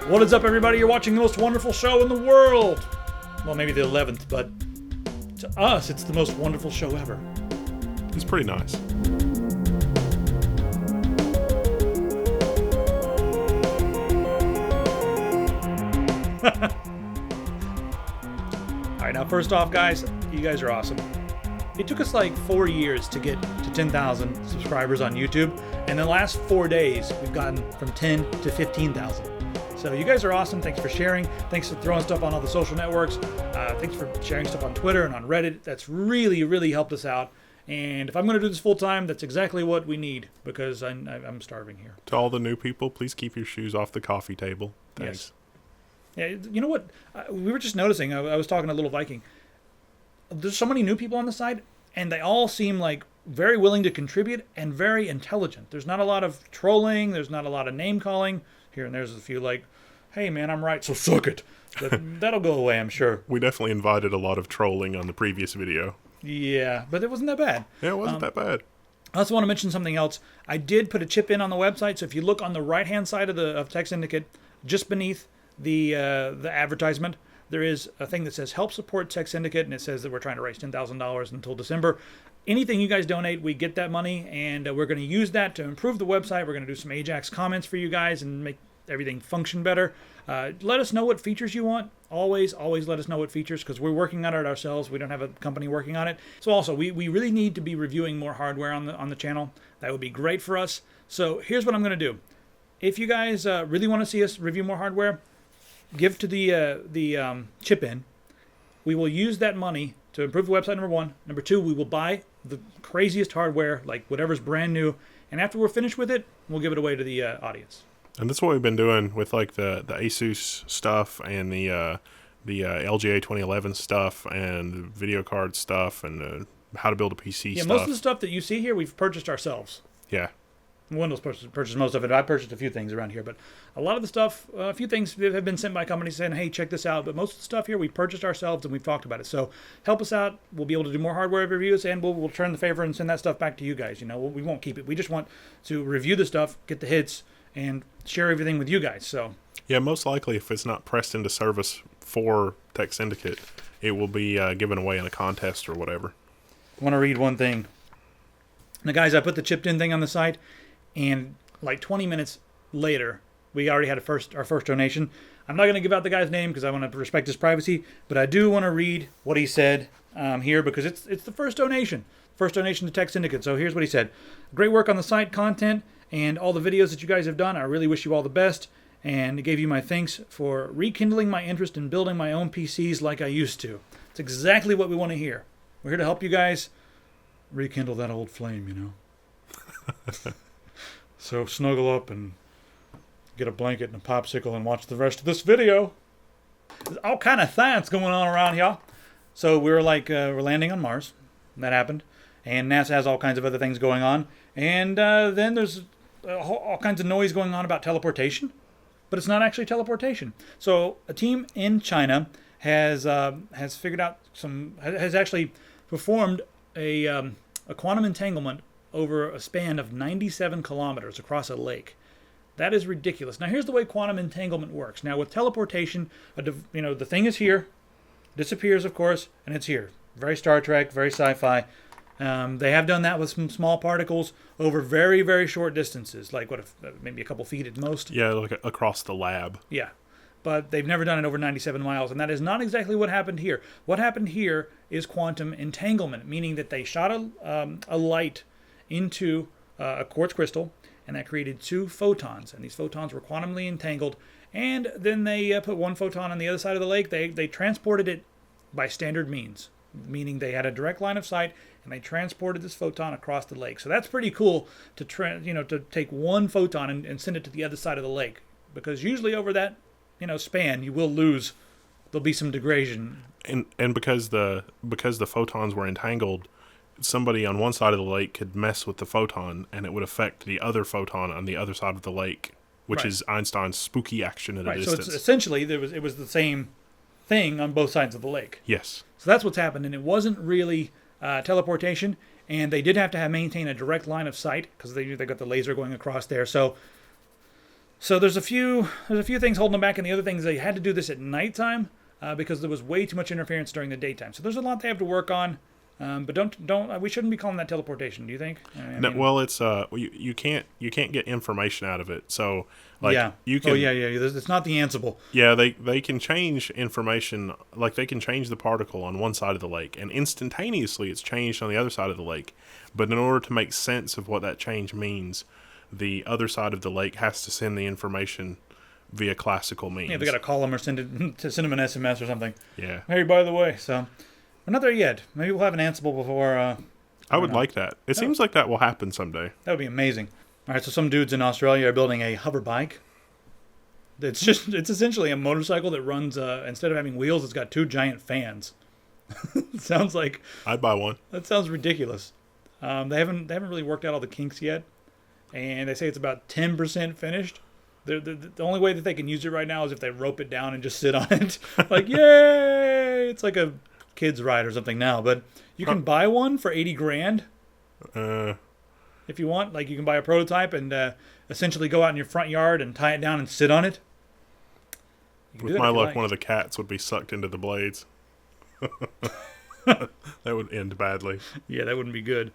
What is up, everybody? You're watching the most wonderful show in the world. Well, maybe the 11th, but to us, it's the most wonderful show ever. It's pretty nice. All right, now first off, guys, you guys are awesome. It took us like 4 years to get to 10,000 subscribers on YouTube, and in the last 4 days, we've gotten from 10 to 15,000. So you guys are awesome. Thanks for sharing. Thanks for throwing stuff on all the social networks. Thanks for sharing stuff on Twitter and on Reddit. That's really, really helped us out. And if I'm going to do this full time, that's exactly what we need, because I'm starving here. To all the new people, please keep your shoes off the coffee table. Thanks. Yes. Yeah, you know what? We were just noticing. I was talking to Little Viking. There's so many new people on the side, and they all seem like very willing to contribute and very intelligent. There's not a lot of trolling. There's not a lot of name calling. Here and there's a few like, hey man, I'm right, so suck it. That'll go away, I'm sure. We definitely invited a lot of trolling on the previous video. Yeah, but it wasn't that bad. Yeah, it wasn't that bad. I also want to mention something else. I did put a chip in on the website, so if you look on the right-hand side of Tech Syndicate, just beneath the advertisement, there is a thing that says Help Support Tech Syndicate, and it says that we're trying to raise $10,000 until December. Anything you guys donate, we get that money, and we're going to use that to improve the website. We're going to do some Ajax comments for you guys and make everything function better. Let us know what features you want. Always let us know what features, because we're working on it ourselves. We don't have a company working on it. So also, we really need to be reviewing more hardware on the channel. That would be great for us. So here's what I'm going to do. If you guys really want to see us review more hardware, give to the chip in. We will use that money to improve the website, number one. Number two, we will buy the craziest hardware, like whatever's brand new. And after we're finished with it, we'll give it away to the audience. And that's what we've been doing with like the Asus stuff and the LGA 2011 stuff and the video card stuff and the how to build a PC stuff. Yeah, most of the stuff that you see here, we've purchased ourselves. Yeah. Windows purchased most of it. I purchased a few things around here, but a lot of the stuff, a few things have been sent by companies saying, hey, check this out. But most of the stuff here we purchased ourselves, and we've talked about it. So help us out. We'll be able to do more hardware reviews, and we'll turn the favor and send that stuff back to you guys. You know, we won't keep it. We just want to review the stuff, get the hits, and share everything with you guys. So yeah, most likely if it's not pressed into service for Tech Syndicate, it will be given away in a contest or whatever. I want to read one thing. Now, guys, I put the chipped in thing on the site, and like 20 minutes later, we already had our first donation. I'm not going to give out the guy's name because I want to respect his privacy, but I do want to read what he said here, because it's the first donation to Tech Syndicate. So here's what he said. Great work on the site, content, and all the videos that you guys have done. I really wish you all the best, and gave you my thanks for rekindling my interest in building my own PCs like I used to. It's exactly what we want to hear. We're here to help you guys rekindle that old flame, you know. So snuggle up and get a blanket and a popsicle and watch the rest of this video. There's all kind of science going on around here. So we're landing on Mars. That happened. And NASA has all kinds of other things going on. And then there's all kinds of noise going on about teleportation. But it's not actually teleportation. So a team in China has figured out has actually performed a quantum entanglement over a span of 97 kilometers across a lake. That is ridiculous. Now, here's the way quantum entanglement works. Now, with teleportation, the thing is here, disappears, of course, and it's here. Very Star Trek, very sci-fi. They have done that with some small particles over very, very short distances, like maybe a couple feet at most. Yeah, like across the lab. Yeah. But they've never done it over 97 miles, and that is not exactly what happened here. What happened here is quantum entanglement, meaning that they shot a light into a quartz crystal, and that created two photons, and these photons were quantumly entangled, and then they put one photon on the other side of the lake. They transported it by standard means, meaning they had a direct line of sight, and they transported this photon across the lake. So that's pretty cool to take one photon and send it to the other side of the lake, because usually over that span you will lose. There'll be some degradation, and because the photons were entangled, somebody on one side of the lake could mess with the photon, and it would affect the other photon on the other side of the lake, which right. is Einstein's spooky action at a distance. So it's essentially it was the same thing on both sides of the lake. Yes. So that's what's happened, and it wasn't really teleportation, and they did have to maintain a direct line of sight because they got the laser going across there. So So there's a few things holding them back, and the other things they had to do this at nighttime because there was way too much interference during the daytime. So there's a lot they have to work on. But don't we shouldn't be calling that teleportation, do you think? No, well, it's you can't get information out of it. So like yeah. you can. Oh yeah. It's not the Ansible. Yeah, they can change information, like they can change the particle on one side of the lake, and instantaneously it's changed on the other side of the lake. But in order to make sense of what that change means, the other side of the lake has to send the information via classical means. Yeah, they got to call them or send them an SMS or something. Yeah. Hey, by the way, so we're not there yet. Maybe we'll have an Ansible before. I would like that. It seems like that will happen someday. That would be amazing. All right, so some dudes in Australia are building a hover bike. It's essentially a motorcycle that runs, instead of having wheels, it's got two giant fans. Sounds like... I'd buy one. That sounds ridiculous. They haven't really worked out all the kinks yet, and they say it's about 10% finished. The only way that they can use it right now is if they rope it down and just sit on it. Like, yay! It's like a kid's ride or something now, but you can buy one for $80,000 if you want. Like, you can buy a prototype and essentially go out in your front yard and tie it down and sit on it. With my luck, one of the cats would be sucked into the blades. That would end badly. Yeah, that wouldn't be good.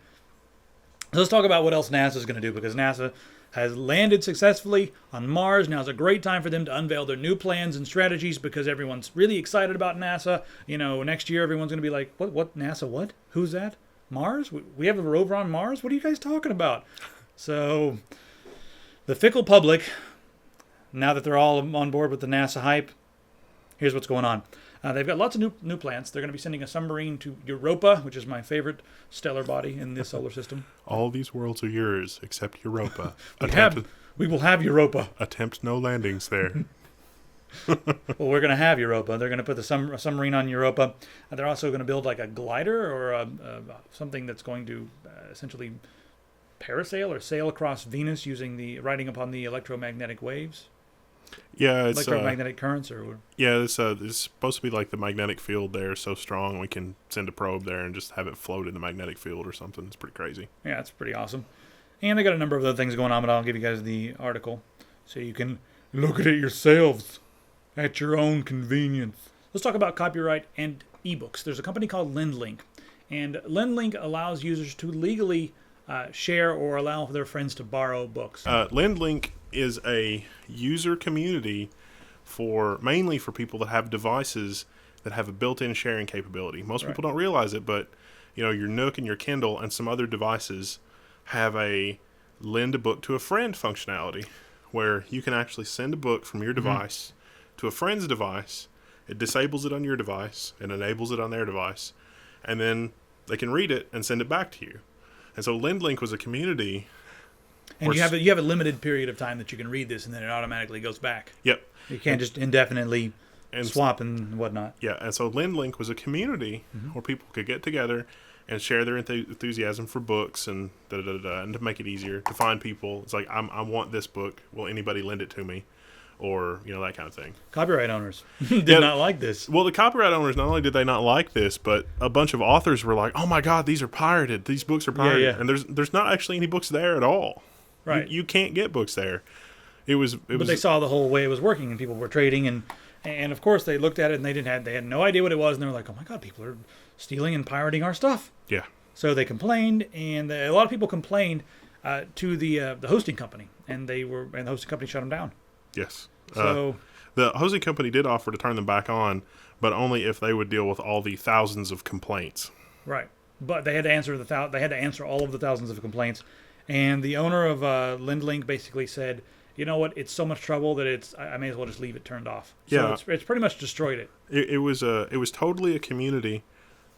So let's talk about what else NASA's going to do, because NASA has landed successfully on Mars. Now is a great time for them to unveil their new plans and strategies, because everyone's really excited about NASA. You know, next year everyone's going to be like, what, NASA, what? Who's that? Mars? We have a rover on Mars? What are you guys talking about? So the fickle public, now that they're all on board with the NASA hype, here's what's going on. They've got lots of new plans. They're going to be sending a submarine to Europa, which is my favorite stellar body in the solar system. All these worlds are yours except Europa. We will have Europa. Attempt no landings there. Well, we're going to have Europa. They're going to put the submarine on Europa. They're also going to build like a glider or something that's going to essentially parasail or sail across Venus riding upon the electromagnetic waves. Yeah, it's electromagnetic currents, or it's supposed to be like the magnetic field there is so strong we can send a probe there and just have it float in the magnetic field or something. It's pretty crazy. Yeah, it's pretty awesome. And they got a number of other things going on, but I'll give you guys the article so you can look at it yourselves at your own convenience. Let's talk about copyright and ebooks. There's a company called LendLink, and LendLink allows users to legally share or allow their friends to borrow books. LendLink is a user community mainly for people that have devices that have a built-in sharing capability. Most people don't realize it, but your Nook and your Kindle and some other devices have a lend a book to a friend functionality, where you can actually send a book from your device to a friend's device. It disables it on your device and enables it on their device, and then they can read it and send it back to you. And so LendLink was a community. And you have a limited period of time that you can read this, and then it automatically goes back. Yep. You can't just indefinitely swap and whatnot. Yeah, and so LendLink was a community where people could get together and share their enthusiasm for books and and to make it easier to find people. It's like, I want this book. Will anybody lend it to me? Or, that kind of thing. Copyright owners did not like this. Well, the copyright owners, not only did they not like this, but a bunch of authors were like, oh my God, these are pirated. These books are pirated. Yeah. And there's not actually any books there at all. Right. You can't get books there. But they saw the whole way it was working, and people were trading, and of course they looked at it and they had no idea what it was, and they were like, oh my God, people are stealing and pirating our stuff. Yeah. So they complained, and a lot of people complained to the hosting company, and the hosting company shut them down. Yes. So the hosting company did offer to turn them back on, but only if they would deal with all the thousands of complaints. Right. But they had to answer all of the thousands of complaints. And the owner of LendLink basically said, you know what, it's so much trouble that I may as well just leave it turned off. So it's pretty much destroyed it. It was totally a community,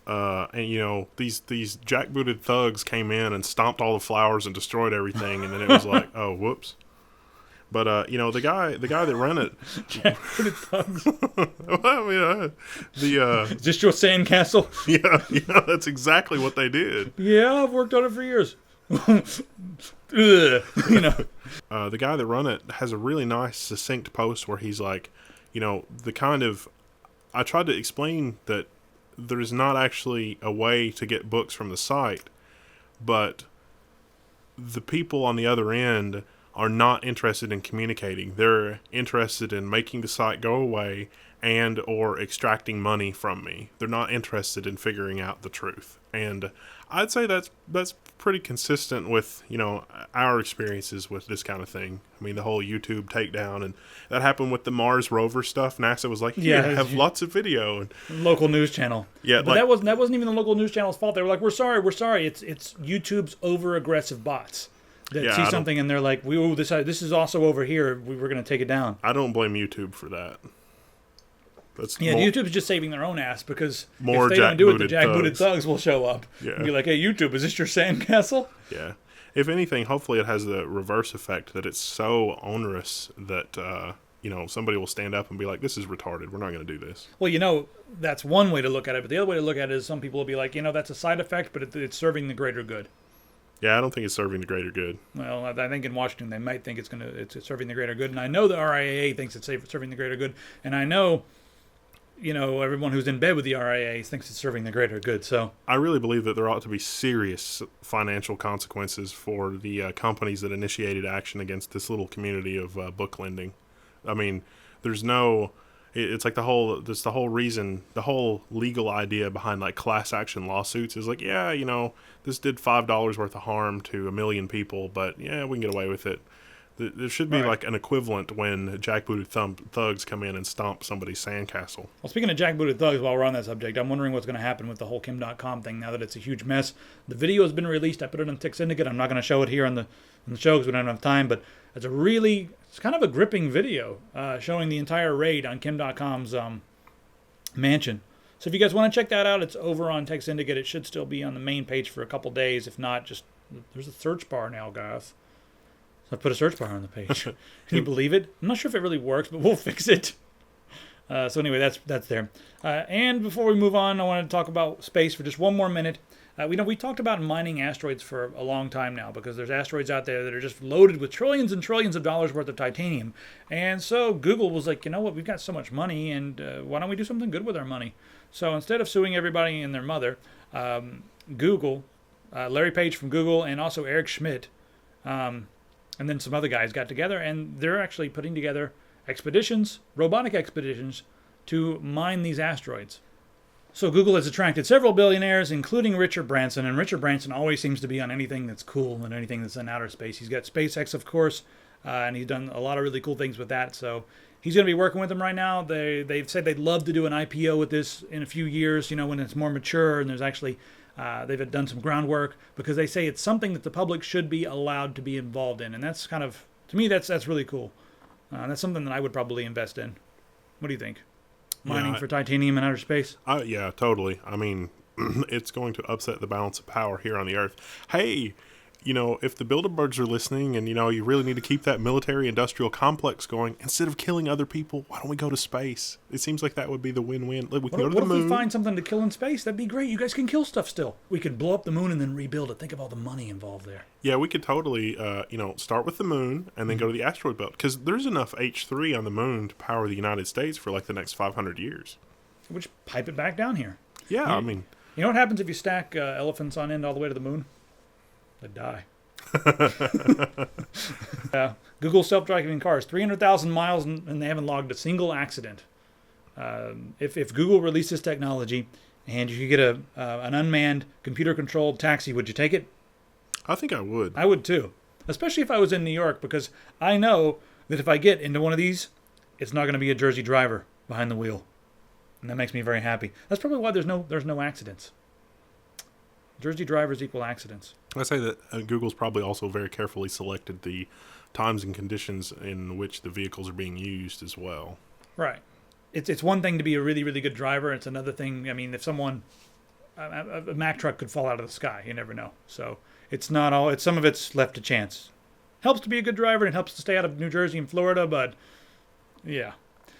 and these jackbooted thugs came in and stomped all the flowers and destroyed everything, and then it was like, oh, whoops. But the guy that ran it, jackbooted thugs. Well, is this your sandcastle? Yeah, that's exactly what they did. Yeah, I've worked on it for years. The guy that run it has a really nice succinct post where he's like, I tried to explain that there's not actually a way to get books from the site, but the people on the other end are not interested in communicating. They're interested in making the site go away and or extracting money from me. They're not interested in figuring out the truth. And I'd say that's pretty consistent with, our experiences with this kind of thing. I mean, the whole YouTube takedown, and that happened with the Mars rover stuff. NASA was like, "Here, have lots of video." And local news channel. Yeah, but that wasn't even the local news channel's fault. They were like, "We're sorry. It's YouTube's over aggressive bots that see something and they're like, this is also over here. We're going to take it down." I don't blame YouTube for that. YouTube's just saving their own ass, because if they don't do it, the jackbooted thugs will show up and be like, "Hey, YouTube, is this your sandcastle?" Yeah. If anything, hopefully it has the reverse effect that it's so onerous that somebody will stand up and be like, "This is retarded. We're not going to do this." Well, that's one way to look at it, but the other way to look at it is some people will be like, that's a side effect, but it's serving the greater good. Yeah, I don't think it's serving the greater good. Well, I think in Washington they might think it's serving the greater good, and I know the RIAA thinks it's serving the greater good, and I know everyone who's in bed with the RIAA thinks it's serving the greater good. So I really believe that there ought to be serious financial consequences for the companies that initiated action against this little community of book lending. I mean, there's no. It's like the whole reason, the whole legal idea behind like class action lawsuits is like, this did $5 worth of harm to 1 million people, but we can get away with it. There should be like an equivalent when jackbooted thugs come in and stomp somebody's sandcastle. Well, speaking of jackbooted thugs, while we're on that subject, I'm wondering what's going to happen with the whole Kim.com thing now that it's a huge mess. The video has been released. I put it on Tech Syndicate. I'm not going to show it here on the show because we don't have time, but it's kind of a gripping video showing the entire raid on Kim.com's mansion. So if you guys want to check that out, it's over on Tech Syndicate. It should still be on the main page for a couple days. If not, there's a search bar now, guys. So I put a search bar on the page. Can you believe it? I'm not sure if it really works, but we'll fix it. So anyway, that's there. And before we move on, I wanted to talk about space for just one more minute. We talked about mining asteroids for a long time now, because there's asteroids out there that are just loaded with trillions and trillions of dollars worth of titanium. And so Google was like, you know what, we've got so much money, and why don't we do something good with our money? So instead of suing everybody and their mother, Google, Larry Page from Google, and also Eric Schmidt, and then some other guys got together, and they're actually putting together robotic expeditions, to mine these asteroids. So Google has attracted several billionaires, including Richard Branson, and Richard Branson always seems to be on anything that's cool and anything that's in outer space. He's got SpaceX, of course, and he's done a lot of really cool things with that. So he's going to be working with them right now. They've said they'd love to do an IPO with this in a few years, when it's more mature and there's actually... they've done some groundwork, because they say it's something that the public should be allowed to be involved in, and that's kind of, to me, that's really cool. That's something that I would probably invest in. What do you think? Mining for titanium in outer space? Yeah, totally. I mean, it's going to upset the balance of power here on the Earth. Hey, if the Bilderbergs are listening and, you really need to keep that military-industrial complex going, instead of killing other people, why don't we go to space? It seems like that would be the win-win. We can go to the moon. What if we find something to kill in space? That'd be great. You guys can kill stuff still. We could blow up the moon and then rebuild it. Think of all the money involved there. Yeah, we could totally, start with the moon and then go to the asteroid belt, because there's enough H3 on the moon to power the United States for like the next 500 years. Which pipe it back down here. Yeah, I mean... You know what happens if you stack elephants on end all the way to the moon? They die. Google self-driving cars, 300,000 miles, and they haven't logged a single accident. If Google released this technology and you could get an unmanned, computer-controlled taxi, would you take it? I think I would. I would too, especially if I was in New York, because I know that if I get into one of these, it's not going to be a Jersey driver behind the wheel, and that makes me very happy. That's probably why there's no accidents. Jersey drivers equal accidents. I say that Google's probably also very carefully selected the times and conditions in which the vehicles are being used as well. Right. It's one thing to be a really, really good driver. It's another thing, I mean, if someone... A Mack truck could fall out of the sky. You never know. So it's not all... some of it's left to chance. Helps to be a good driver, and it helps to stay out of New Jersey and Florida, but... Yeah.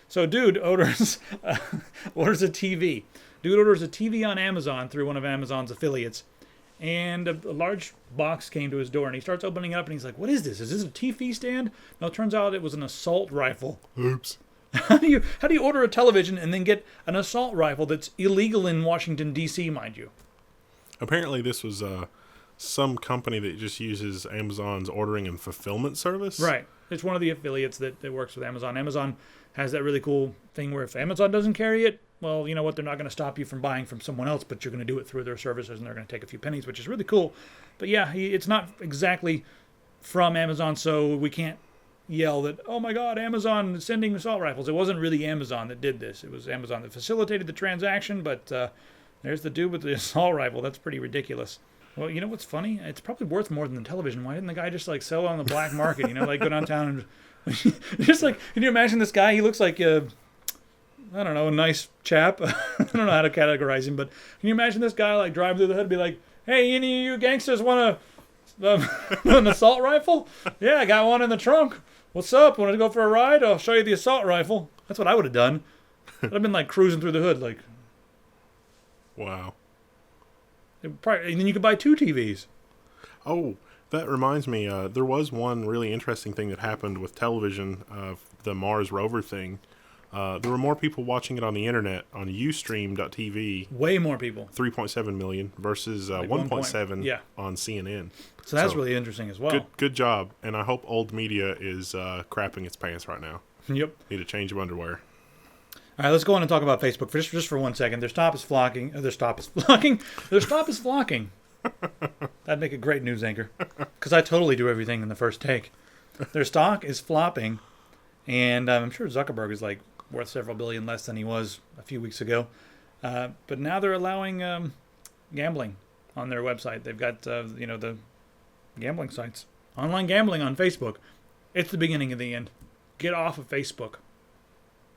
So dude orders a TV. Dude orders a TV on Amazon through one of Amazon's affiliates. And a large box came to his door, and he starts opening up, and he's like, "What is this? Is this a TV stand?" No, it turns out it was an assault rifle. Oops. How do you order a television and then get an assault rifle that's illegal in Washington, D.C., mind you? Apparently this was some company that just uses Amazon's ordering and fulfillment service. Right. It's one of the affiliates that works with Amazon. Amazon has that really cool thing where if Amazon doesn't carry it, well, you know what? They're not going to stop you from buying from someone else, but you're going to do it through their services, and they're going to take a few pennies, which is really cool. But yeah, it's not exactly from Amazon, so we can't yell that, oh my God, Amazon is sending assault rifles. It wasn't really Amazon that did this. It was Amazon that facilitated the transaction, but there's the dude with the assault rifle. That's pretty ridiculous. Well, you know what's funny? It's probably worth more than the television. Why didn't the guy just like sell it on the black market? You know, like go downtown and just like, can you imagine this guy? He looks like I don't know, a nice chap. I don't know how to categorize him, but can you imagine this guy like driving through the hood and be like, hey, any of you gangsters want an assault rifle? Yeah, I got one in the trunk. What's up? Want to go for a ride? I'll show you the assault rifle. That's what I would have done. I'd have been like cruising through the hood like. Wow. And then you could buy 2 TVs. Oh, that reminds me. There was one really interesting thing that happened with television, the Mars rover thing. There were more people watching it on the internet on Ustream.tv. Way more people. 3.7 million versus Like 1.7 on CNN. So that's really interesting as well. Good job. And I hope old media is crapping its pants right now. Yep. Need a change of underwear. All right, let's go on and talk about Facebook for just for 1 second. Their stop is flocking. Their stop is flocking. Their stop is flocking. That'd make a great news anchor. Because I totally do everything in the first take. Their stock is flopping. And I'm sure Zuckerberg is like worth several billion less than he was a few weeks ago. But now they're allowing gambling on their website. They've got, the gambling sites. Online gambling on Facebook. It's the beginning of the end. Get off of Facebook.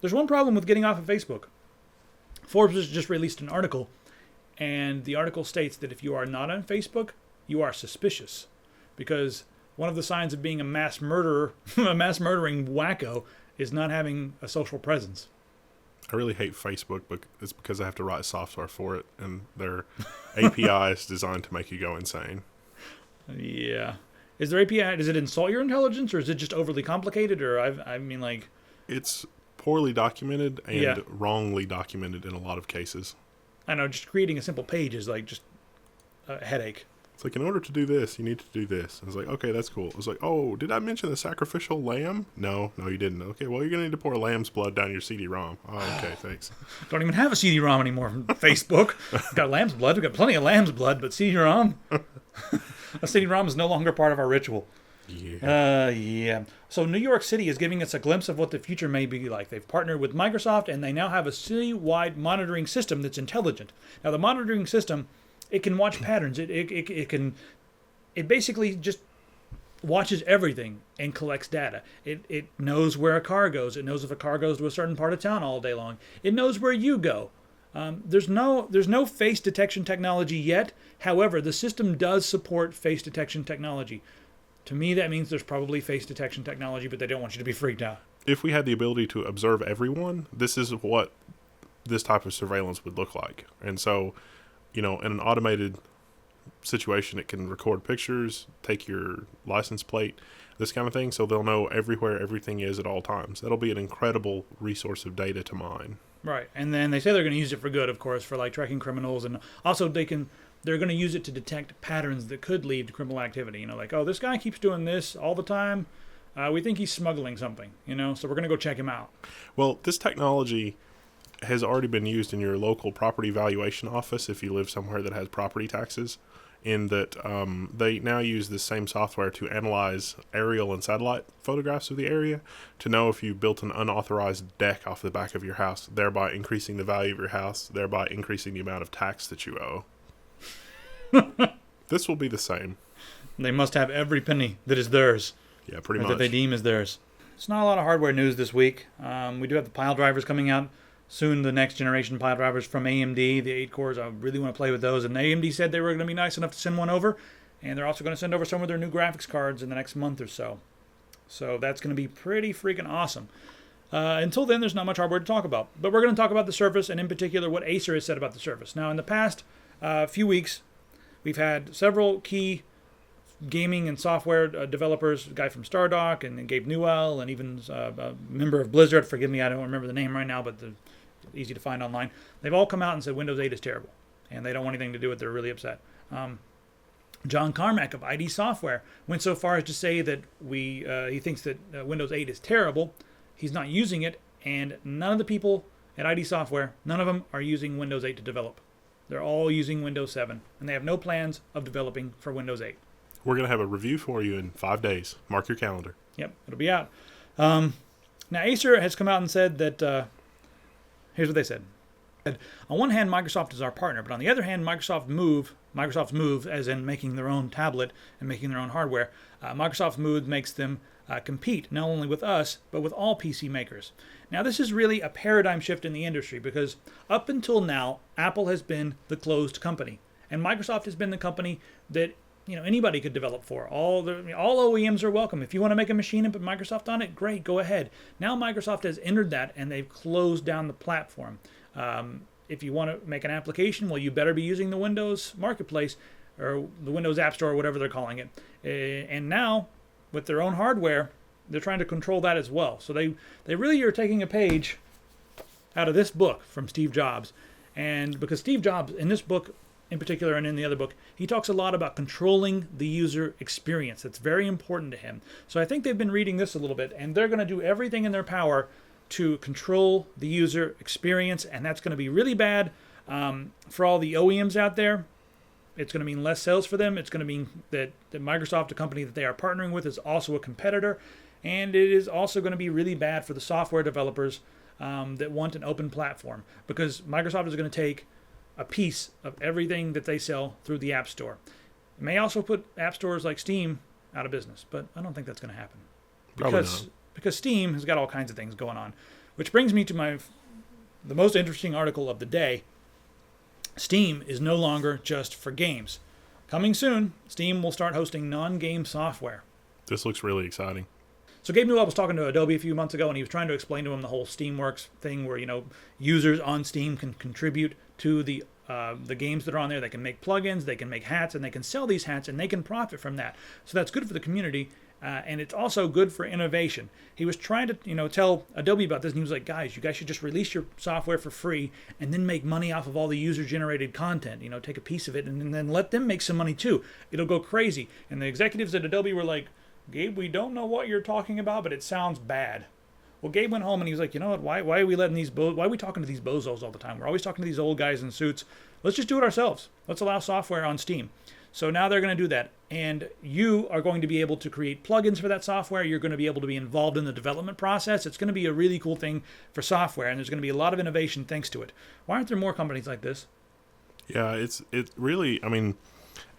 There's one problem with getting off of Facebook. Forbes has just released an article, and the article states that if you are not on Facebook, you are suspicious. Because one of the signs of being a mass murderer, a mass murdering wacko, is not having a social presence. I really hate Facebook, but it's because I have to write software for it, and their API is designed to make you go insane. Yeah. Is there API, does it insult your intelligence, or is it just overly complicated, or It's poorly documented and wrongly documented in a lot of cases. I know, just creating a simple page is like just a headache. It's like, in order to do this, you need to do this. I was like, okay, that's cool. I was like, oh, did I mention the sacrificial lamb? No, you didn't. Okay, well, you're going to need to pour lamb's blood down your CD-ROM. Oh, okay, thanks. Don't even have a CD-ROM anymore from Facebook. We've got lamb's blood. We've got plenty of lamb's blood, but CD-ROM? A CD-ROM is no longer part of our ritual. Yeah. So New York City is giving us a glimpse of what the future may be like. They've partnered with Microsoft, and they now have a city-wide monitoring system that's intelligent. Now, the monitoring system, it can watch patterns. It basically just watches everything and collects data. It knows where a car goes. It knows if a car goes to a certain part of town all day long. It knows where you go. There's no face detection technology yet. However, the system does support face detection technology. To me, that means there's probably face detection technology, but they don't want you to be freaked out. If we had the ability to observe everyone, this is what this type of surveillance would look like. And so, in an automated situation, it can record pictures, take your license plate, this kind of thing, so they'll know everywhere everything is at all times. That'll be an incredible resource of data to mine. Right, and then they say they're going to use it for good, of course, for like tracking criminals, and also they're going to use it to detect patterns that could lead to criminal activity. Like, oh, this guy keeps doing this all the time. We think he's smuggling something, so we're going to go check him out. Well, this technology has already been used in your local property valuation office if you live somewhere that has property taxes, in that they now use this same software to analyze aerial and satellite photographs of the area to know if you built an unauthorized deck off the back of your house, thereby increasing the value of your house, thereby increasing the amount of tax that you owe. This will be the same. They must have every penny that is theirs. Yeah, pretty much. That they deem as theirs. It's not a lot of hardware news this week. We do have the pile drivers coming out soon, the next generation pile drivers from AMD, the 8 cores. I really want to play with those. And AMD said they were going to be nice enough to send one over. And they're also going to send over some of their new graphics cards in the next month or so. So that's going to be pretty freaking awesome. Until then, there's not much hardware to talk about. But we're going to talk about the Surface, and in particular what Acer has said about the Surface. Now, in the past few weeks, we've had several key gaming and software developers, a guy from Stardock and Gabe Newell, and even a member of Blizzard. Forgive me, I don't remember the name right now, but they're easy to find online. They've all come out and said Windows 8 is terrible, and they don't want anything to do with it. They're really upset. John Carmack of ID Software went so far as to say that he thinks that Windows 8 is terrible. He's not using it, and none of the people at ID Software, none of them are using Windows 8 to develop. They're all using Windows 7, and they have no plans of developing for Windows 8. We're going to have a review for you in 5 days. Mark your calendar. Yep, it'll be out. Now, Acer has come out and said that, here's what they said. On one hand, Microsoft is our partner, but on the other hand, Microsoft's move, as in making their own tablet and making their own hardware, Microsoft's move makes them compete not only with us, but with all PC makers. Now, this is really a paradigm shift in the industry because up until now, Apple has been the closed company, and Microsoft has been the company that anybody could develop for. All OEMs are welcome. If you want to make a machine and put Microsoft on it, great, go ahead. Now Microsoft has entered that, and they've closed down the platform. If you want to make an application, well, you better be using the Windows Marketplace or the Windows App Store or whatever they're calling it. And now, with their own hardware, they're trying to control that as well. So they really are taking a page out of this book from Steve Jobs. And because Steve Jobs, in this book in particular and in the other book, he talks a lot about controlling the user experience. It's very important to him. So I think they've been reading this a little bit, and they're going to do everything in their power to control the user experience, and that's going to be really bad for all the OEMs out there. It's going to mean less sales for them. It's going to mean that Microsoft, a company that they are partnering with, is also a competitor, and it is also going to be really bad for the software developers that want an open platform, because Microsoft is going to take a piece of everything that they sell through the App Store. It may also put app stores like Steam out of business, but I don't think that's going to happen. Because Steam has got all kinds of things going on. Which brings me to the most interesting article of the day. Steam is no longer just for games. Coming soon, Steam will start hosting non-game software. This looks really exciting. So Gabe Newell was talking to Adobe a few months ago, and he was trying to explain to him the whole Steamworks thing where, users on Steam can contribute to the games that are on there. They can make plugins, they can make hats, and they can sell these hats, and they can profit from that. So that's good for the community. And it's also good for innovation. He was trying to, tell Adobe about this, and he was like, guys, you guys should just release your software for free and then make money off of all the user-generated content. Take a piece of it and then let them make some money too. It'll go crazy. And the executives at Adobe were like, Gabe, we don't know what you're talking about, but it sounds bad. Well, Gabe went home and he was like, you know what, why are we why are we talking to these bozos all the time? We're always talking to these old guys in suits. Let's just do it ourselves. Let's allow software on Steam. So now they're going to do that, and you are going to be able to create plugins for that software. You're going to be able to be involved in the development process. It's going to be a really cool thing for software, and there's going to be a lot of innovation thanks to it. Why aren't there more companies like this? Yeah, it really,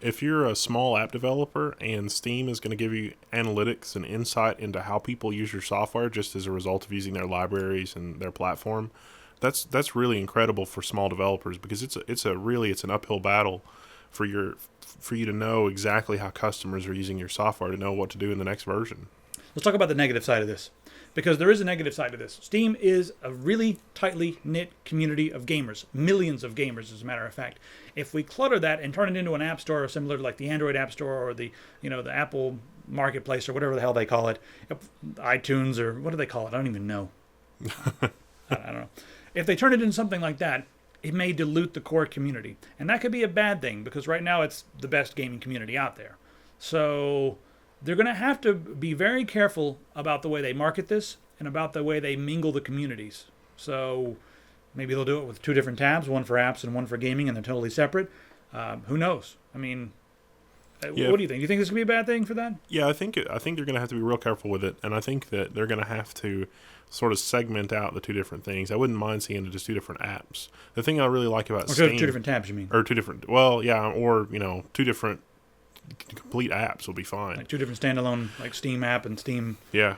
if you're a small app developer and Steam is going to give you analytics and insight into how people use your software just as a result of using their libraries and their platform, that's really incredible for small developers, because it's an uphill battle for you to know exactly how customers are using your software to know what to do in the next version. Let's talk about the negative side of this, because there is a negative side to this. Steam is a really tightly knit community of gamers, millions of gamers, as a matter of fact. If we clutter that and turn it into an app store similar to like the Android App Store or the Apple Marketplace or whatever the hell they call it, iTunes or what do they call it? I don't even know. I don't know. If they turn it into something like that, it may dilute the core community. And that could be a bad thing, because right now it's the best gaming community out there. So they're going to have to be very careful about the way they market this and about the way they mingle the communities. So maybe they'll do it with two different tabs, one for apps and one for gaming, and they're totally separate. Who knows? What do you think? Do you think this could be a bad thing for that? Yeah, I think they're going to have to be real careful with it, and I think that they're going to have to sort of segment out the two different things. I wouldn't mind seeing just two different apps. The thing I really like about Steam... two different tabs, you mean? Or two different... Well, yeah, or, two different complete apps will be fine. Like two different standalone, like Steam app and Steam... Yeah.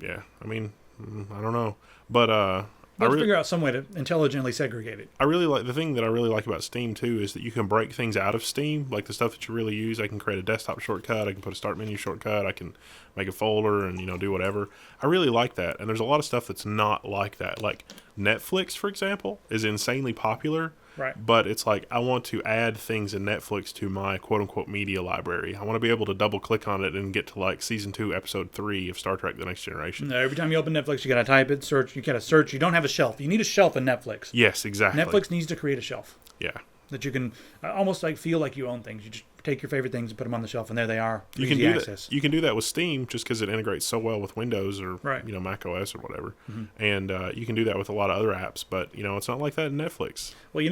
I don't know. But... Let's figure out some way to intelligently segregate it. The thing that I really like about Steam too is that you can break things out of Steam, like the stuff that you really use. I can create a desktop shortcut, I can put a start menu shortcut, I can make a folder and do whatever. I really like that. And there's a lot of stuff that's not like that. Like Netflix, for example, is insanely popular. Right. But it's like, I want to add things in Netflix to my quote-unquote media library. I want to be able to double-click on it and get to, like, Season 2, Episode 3 of Star Trek The Next Generation. Every time you open Netflix, you got to type it, search. You got to search. You don't have a shelf. You need a shelf in Netflix. Yes, exactly. Netflix needs to create a shelf. Yeah. That you can almost like feel like you own things. You just take your favorite things and put them on the shelf, and there they are. You can do that. You can do that with Steam just because it integrates so well with Windows or Mac OS or whatever, and you can do that with a lot of other apps. But it's not like that in Netflix. Well,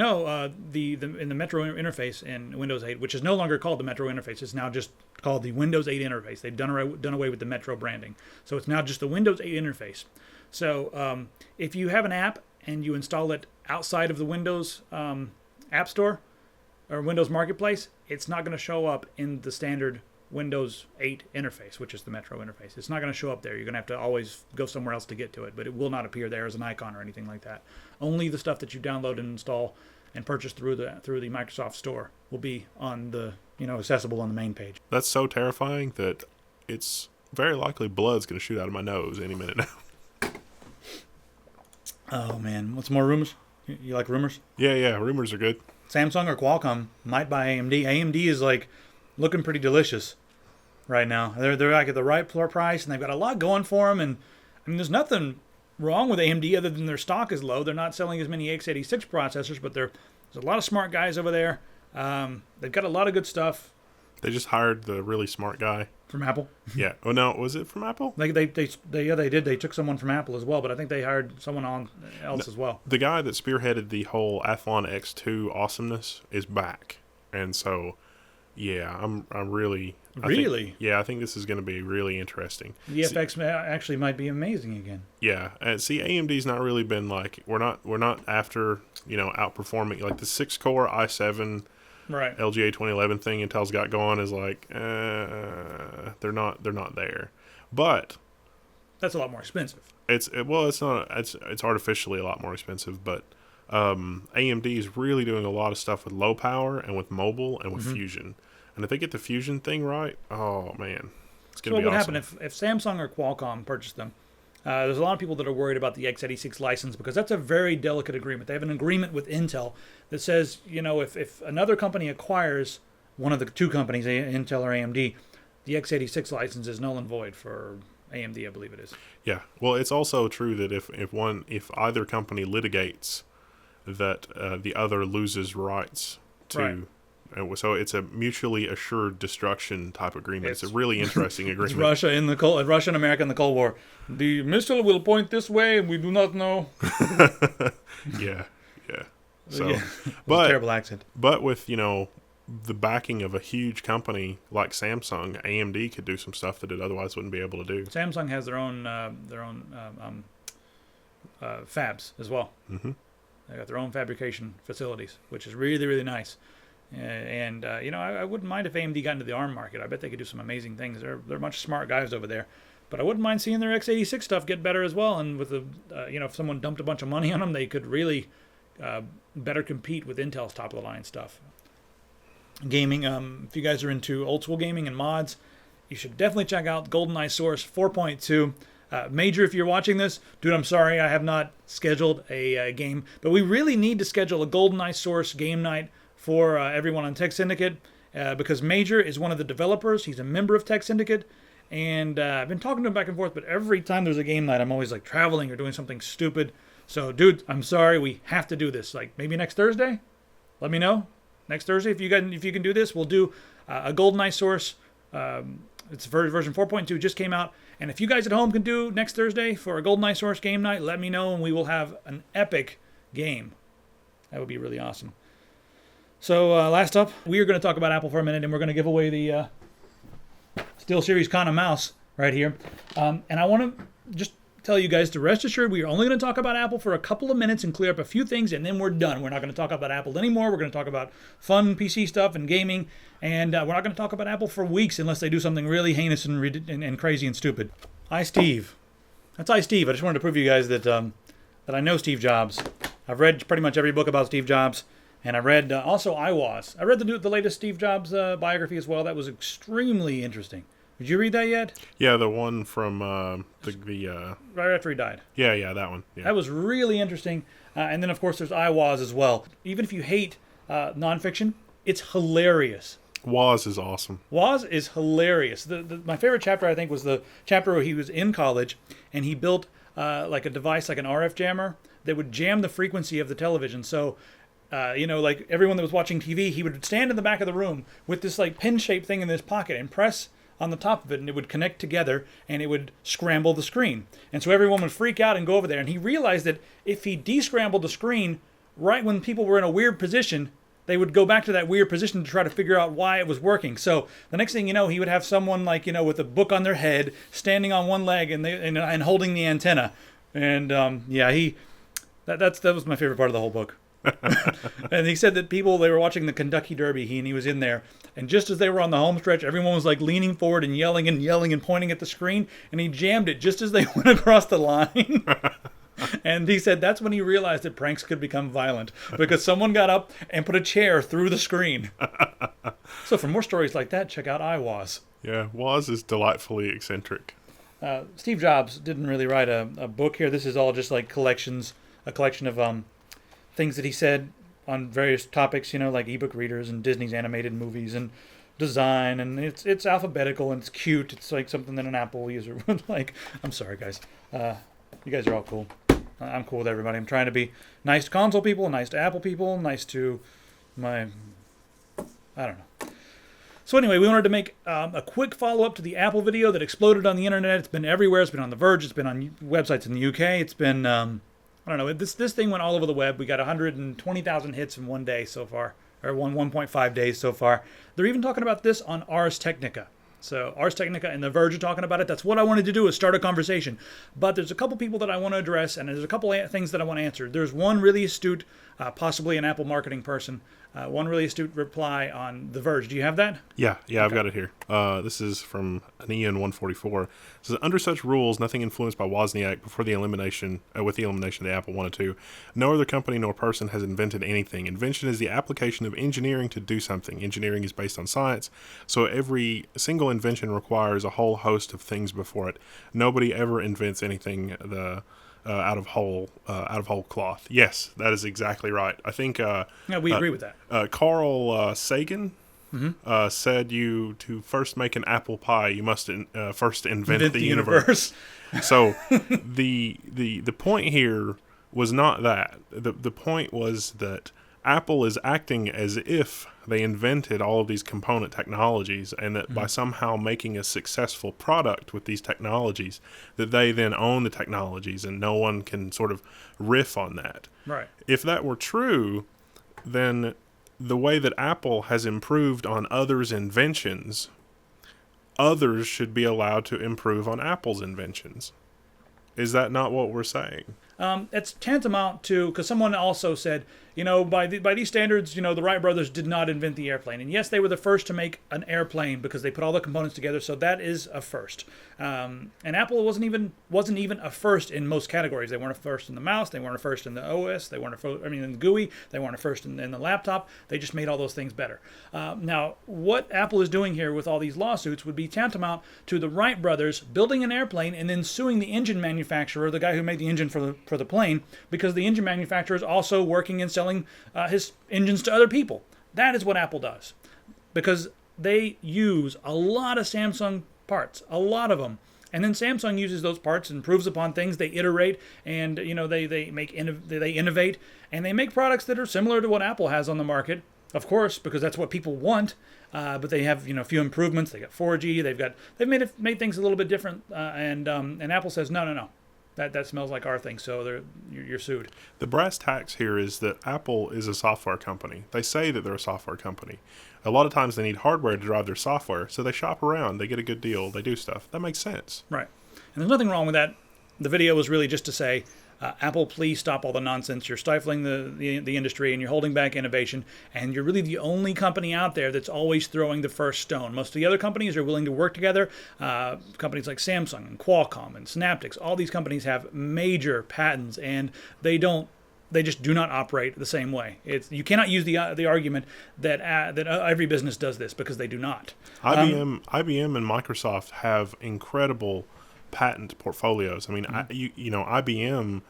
the in the Metro interface in Windows 8, which is no longer called the Metro interface, it's now just called the Windows 8 interface. They've done away with the Metro branding, so it's now just the Windows 8 interface. So if you have an app and you install it outside of the Windows App Store or Windows Marketplace, it's not going to show up in the standard Windows 8 interface, which is the Metro interface. It's not going to show up there. You're going to have to always go somewhere else to get to it, but it will not appear there as an icon or anything like that. Only the stuff that you download and install and purchase through the Microsoft Store will be on the accessible on the main page. That's so terrifying that it's very likely blood's going to shoot out of my nose any minute now. Oh man, what's more rumors? You like rumors? Yeah, rumors are good. Samsung or Qualcomm might buy AMD. AMD is like looking pretty delicious right now. They're like at the right price, and they've got a lot going for them. And I mean, there's nothing wrong with AMD other than their stock is low. They're not selling as many x86 processors, but there's a lot of smart guys over there. They've got a lot of good stuff. They just hired the really smart guy from Apple. Yeah. Oh no, was it from Apple? They did. They took someone from Apple as well, but I think they hired someone else as well. The guy that spearheaded the whole Athlon X2 awesomeness is back, and so yeah, I'm really. I think this is going to be really interesting. The FX actually might be amazing again. Yeah, and see, AMD's not really been like we're not after outperforming like the 6-core i7. Right. LGA 2011 thing Intel's got going is like they're not there, but that's a lot more expensive. It's artificially a lot more expensive, but AMD is really doing a lot of stuff with low power and with mobile and with Fusion, and if they get the Fusion thing right, oh man, it's gonna be awesome. What would happen if Samsung or Qualcomm purchased them? There's a lot of people that are worried about the x86 license because that's a very delicate agreement. They have an agreement with Intel that says, if another company acquires one of the two companies, Intel or AMD, the x86 license is null and void for AMD, I believe it is. Yeah. Well, it's also true that if either company litigates, that the other loses rights to. Right. So it's a mutually assured destruction type agreement. It's a really interesting agreement. It's Russia and America in the Cold War. The missile will point this way, and we do not know. Yeah. So, yeah. But terrible accent. But with the backing of a huge company like Samsung, AMD could do some stuff that it otherwise wouldn't be able to do. Samsung has their own fabs as well. Mm-hmm. They got their own fabrication facilities, which is really, really nice. And I wouldn't mind if AMD got into the ARM market. I bet they could do some amazing things. They're a bunch of smart guys over there. But I wouldn't mind seeing their x86 stuff get better as well. And with if someone dumped a bunch of money on them, they could really better compete with Intel's top of the line stuff. Gaming. If you guys are into old school gaming and mods, you should definitely check out GoldenEye Source 4.2. Major, if you're watching this, dude, I'm sorry I have not scheduled a game, but we really need to schedule a GoldenEye Source game night for everyone on Tech Syndicate, because Major is one of the developers. He's a member of Tech Syndicate, and I've been talking to him back and forth, but every time there's a game night, I'm always like traveling or doing something stupid. So, dude, I'm sorry, we have to do this. Like, maybe next Thursday? Let me know. Next Thursday, if you can do this, we'll do a GoldenEye Source. It's version 4.2, just came out. And if you guys at home can do next Thursday for a GoldenEye Source game night, let me know, and we will have an epic game. That would be really awesome. So last up, we are going to talk about Apple for a minute, and we're going to give away the SteelSeries Con mouse right here. And I want to just tell you guys to rest assured we are only going to talk about Apple for a couple of minutes and clear up a few things, and then we're done. We're not going to talk about Apple anymore. We're going to talk about fun PC stuff and gaming, and we're not going to talk about Apple for weeks unless they do something really heinous and crazy and stupid. Hi, Steve. That's Hi, Steve. I just wanted to prove to you guys that I know Steve Jobs. I've read pretty much every book about Steve Jobs. And I read also I read the latest Steve Jobs biography as well. That was extremely interesting. Did you read that yet? Yeah, the one from the right after he died. Yeah, that one. Yeah. That was really interesting. And then of course there's I as well. Even if you hate nonfiction, it's hilarious. Woz is awesome. Woz is hilarious. My favorite chapter I think was the chapter where he was in college and he built like a device like an RF jammer that would jam the frequency of the television. So like everyone that was watching TV, he would stand in the back of the room with this like pin-shaped thing in his pocket and press on the top of it, and it would connect together, and it would scramble the screen. And so everyone would freak out and go over there. And he realized that if he descrambled the screen right when people were in a weird position, they would go back to that weird position to try to figure out why it was working. So the next thing you know, he would have someone like, with a book on their head, standing on one leg and holding the antenna. And that was my favorite part of the whole book. And he said that they were watching the Kentucky Derby, and he was in there, and just as they were on the home stretch, everyone was like leaning forward and yelling and pointing at the screen, and he jammed it just as they went across the line. And he said that's when he realized that pranks could become violent, because someone got up and put a chair through the screen. So for more stories like that, check out iWoz. Yeah, Woz is delightfully eccentric. Steve Jobs didn't really write a book here. This is all just like a collection of things that he said on various topics, like ebook readers and Disney's animated movies and design, and it's alphabetical and it's cute. It's like something that an Apple user would like. I'm sorry, guys. You guys are all cool. I'm cool with everybody. I'm trying to be nice to console people, nice to Apple people, nice to I don't know. So anyway, we wanted to make a quick follow-up to the Apple video that exploded on the internet. It's been everywhere. It's been on The Verge. It's been on websites in the UK. It's been... I don't know. This thing went all over the web. We got 120,000 hits in one day so far, or 1.5 days so far. They're even talking about this on Ars Technica. So Ars Technica and The Verge are talking about it. That's what I wanted to do, is start a conversation. But there's a couple people that I want to address, and there's a couple things that I want to answer. There's one really astute, possibly an Apple marketing person, one really astute reply on The Verge. Do you have that? Yeah, okay. I've got it here. This is from an Ian144. It says, under such rules, nothing influenced by Wozniak with the elimination of the Apple 1 and 2, no other company nor person has invented anything. Invention is the application of engineering to do something. Engineering is based on science, so every single invention requires a whole host of things before it. Nobody ever invents anything out of whole cloth. Yes, that is exactly right. I think we agree with that. Carl Sagan said to first make an apple pie, you must first invent the universe. So the point here was not that. The point was that Apple is acting as if they invented all of these component technologies, and that by somehow making a successful product with these technologies, that they then own the technologies and no one can sort of riff on that. Right. If that were true, then the way that Apple has improved on others' inventions, others should be allowed to improve on Apple's inventions. Is that not what we're saying? It's tantamount to, because someone also said, by these standards, the Wright brothers did not invent the airplane. And yes, they were the first to make an airplane because they put all the components together. So that is a first. And Apple wasn't even a first in most categories. They weren't a first in the mouse. They weren't a first in the OS. They weren't in the GUI. They weren't a first in the laptop. They just made all those things better. Now, what Apple is doing here with all these lawsuits would be tantamount to the Wright brothers building an airplane and then suing the engine manufacturer, the guy who made the engine for the plane, because the engine manufacturer is also working and selling his engines to other people. That is what Apple does, because they use a lot of Samsung parts, a lot of them, and then Samsung uses those parts and improves upon things. They iterate, and they innovate, and they make products that are similar to what Apple has on the market, of course, because that's what people want. But they have a few improvements. They got 4G. They've made things a little bit different, and Apple says no. That smells like our thing, so you're sued. The brass tacks here is that Apple is a software company. They say that they're a software company. A lot of times they need hardware to drive their software, so they shop around, they get a good deal, they do stuff. That makes sense. Right. And there's nothing wrong with that. The video was really just to say, Apple, please stop all the nonsense. You're stifling the industry, and you're holding back innovation, and you're really the only company out there that's always throwing the first stone. Most of the other companies are willing to work together. Companies like Samsung and Qualcomm and Synaptics, all these companies have major patents, and they just do not operate the same way. You cannot use the argument that every business does this, because they do not. IBM and Microsoft have incredible patent portfolios. I mean, IBM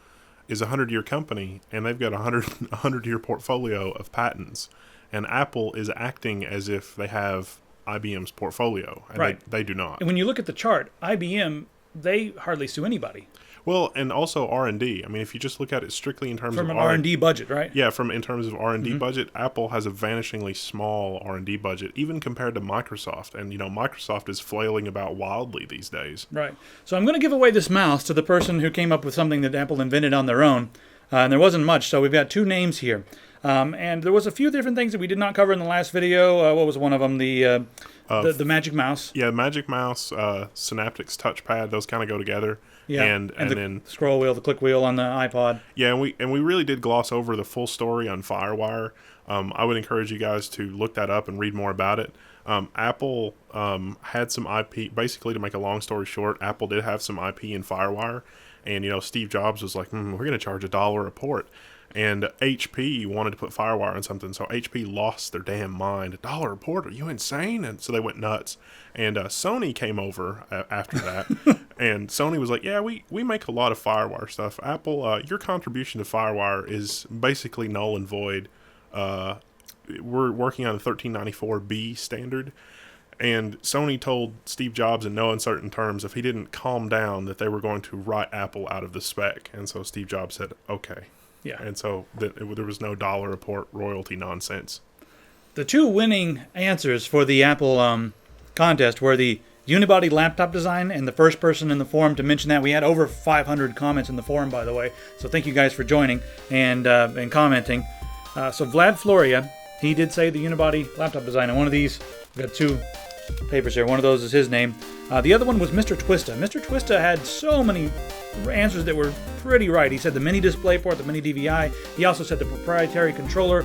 is a 100-year company, and they've got a 100-year portfolio of patents. And Apple is acting as if they have IBM's portfolio, and right. they do not. And when you look at the chart, IBM, they hardly sue anybody. Well, and also R&D. I mean, if you just look at it strictly in terms From of an R&D budget, right? Yeah, in terms of R&D budget, Apple has a vanishingly small R&D budget, even compared to Microsoft. And, Microsoft is flailing about wildly these days. Right. So I'm going to give away this mouse to the person who came up with something that Apple invented on their own. And there wasn't much, so we've got 2 names here. And there was a few different things that we did not cover in the last video. What was one of them? The Magic Mouse. Yeah, Magic Mouse, Synaptics touchpad, those kind of go together. Yeah, and the then scroll wheel, the click wheel on the iPod. Yeah, and we really did gloss over the full story on FireWire. I would encourage you guys to look that up and read more about it. Apple had some IP. Basically, to make a long story short, Apple did have some IP in FireWire, and Steve Jobs was like, "We're going to charge $1 a port." And HP wanted to put FireWire on something, so HP lost their damn mind. $1 a port? Are you insane? And so they went nuts. And Sony came over after that, and Sony was like, "Yeah, we make a lot of FireWire stuff. Apple, your contribution to FireWire is basically null and void. We're working on the 1394B standard." And Sony told Steve Jobs in no uncertain terms if he didn't calm down that they were going to write Apple out of the spec. And so Steve Jobs said, "Okay." Yeah. And so there was no $1 a port royalty nonsense. The 2 winning answers for the Apple contest were the unibody laptop design, and the first person in the forum to mention that. We had over 500 comments in the forum, by the way, so thank you guys for joining and commenting. So Vlad Floria, he did say the unibody laptop design, and one of these, we've got 2 papers here. One of those is his name. The other one was Mr. Twista. Mr. Twista had so many answers that were pretty right. He said the mini display port, the mini DVI. He also said the proprietary controller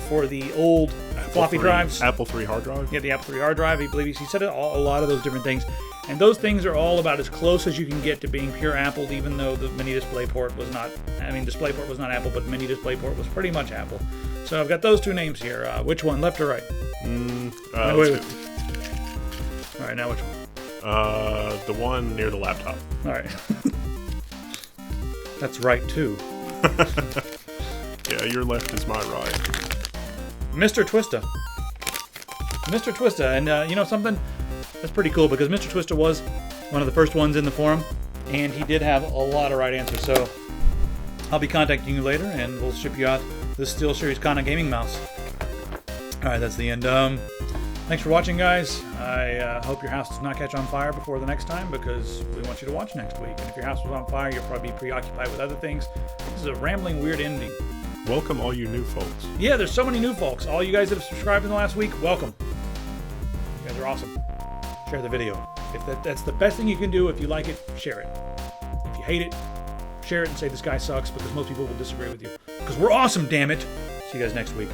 for the old floppy drives. Apple III hard drive? Yeah, the Apple III hard drive. He said a lot of those different things. And those things are all about as close as you can get to being pure Apple, even though the mini display port was not, DisplayPort was not Apple, but mini display port was pretty much Apple. So I've got those 2 names here. Which one, left or right? Wait. All right, now which one? The one near the laptop. All right. That's right, too. Yeah, your left is my right. Mr. Twista. Mr. Twista. And something? That's pretty cool because Mr. Twista was one of the first ones in the forum, and he did have a lot of right answers. So I'll be contacting you later, and we'll ship you out this SteelSeries Kana gaming mouse. All right, that's the end. Thanks for watching, guys. I hope your house does not catch on fire before the next time, because we want you to watch next week. And if your house was on fire, you'll probably be preoccupied with other things. This is a rambling, weird ending. Welcome all you new folks. Yeah, there's so many new folks. All you guys that have subscribed in the last week, welcome. You guys are awesome. Share the video. If that's the best thing you can do. If you like it, share it. If you hate it, share it and say this guy sucks, because most people will disagree with you. Because we're awesome, damn it. See you guys next week.